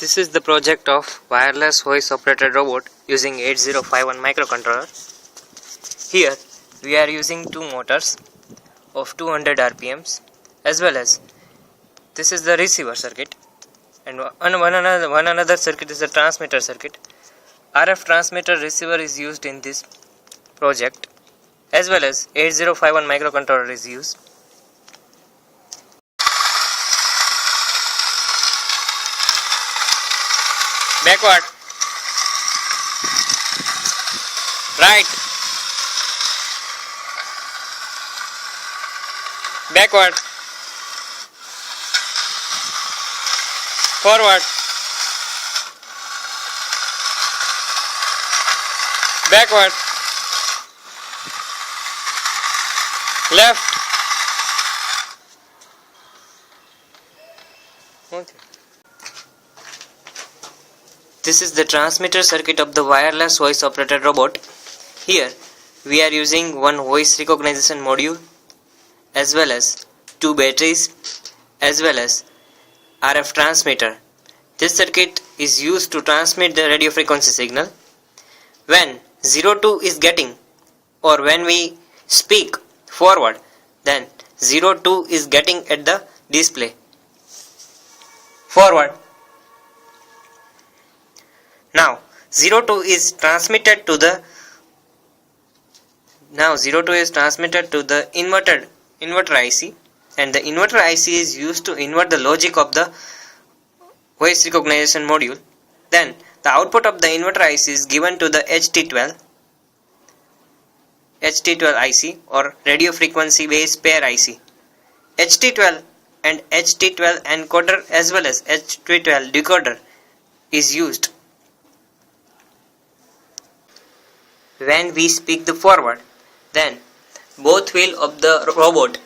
This is the project of wireless voice operated robot using 8051 microcontroller. Here we are using two motors of 200 RPMs as well as this is the receiver circuit, and one another circuit is the transmitter circuit. RF transmitter receiver is used in this project as well as 8051 microcontroller is used. Backward, right, backward, forward, backward, left. Okay. This is the transmitter circuit of the wireless voice operated robot. Here we are using one voice recognition module as well as two batteries as well as RF transmitter. This circuit is used to transmit the radio frequency signal. When 02 is getting, or when we speak forward, then 02 is getting at the display. Forward. Now 02 is transmitted to the inverter IC, and the inverter IC is used to invert the logic of the voice recognition module. Then the output of the inverter IC is given to the HT12 IC or radio frequency base pair IC. HT12 and HT12 encoder as well as HT12 decoder is used. When we speak the forward, then both wheel of the robot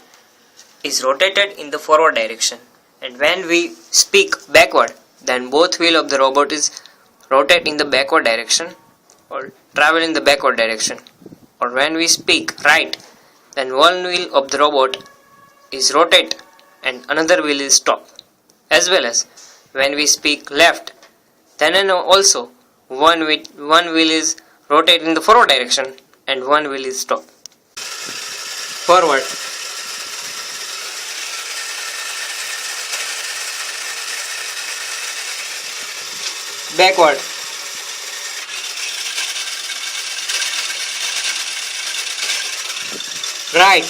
is rotated in the forward direction, and when we speak backward, then both wheel of the robot is rotate in the backward direction or travel in the backward direction. Or when we speak right, then one wheel of the robot is rotate and another wheel is stop. As well as when we speak left, then also one wheel is rotate in the forward direction and one wheel is stop. Forward, backward, right,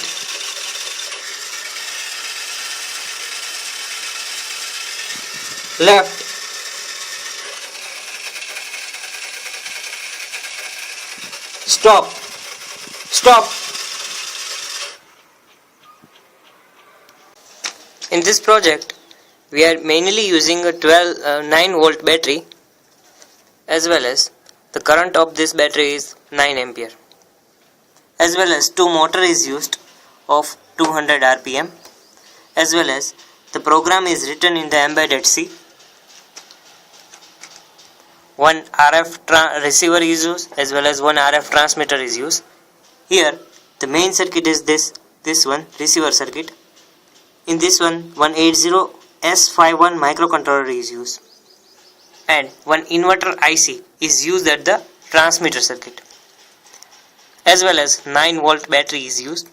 left, stop, stop. In this project, we are mainly using a 9 volt battery, as well as the current of this battery is 9 ampere. As well as two motor is used of 200 RPM, as well as the program is written in the embedded C. One RF receiver is used as well as one RF transmitter is used. Here the main circuit is this one receiver circuit. In this one 180S51 microcontroller is used, and one inverter IC is used at the transmitter circuit, as well as 9 volt battery is used,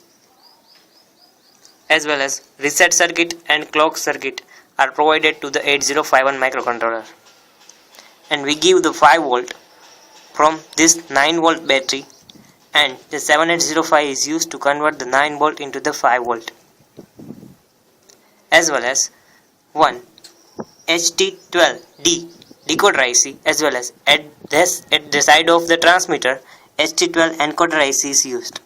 as well as reset circuit and clock circuit are provided to the 8051 microcontroller. And we give the 5 volt from this 9 volt battery, and the 7805 is used to convert the 9 volt into the 5 volt, as well as one HT12D decoder IC, as well as at the side of the transmitter HT12 encoder IC is used.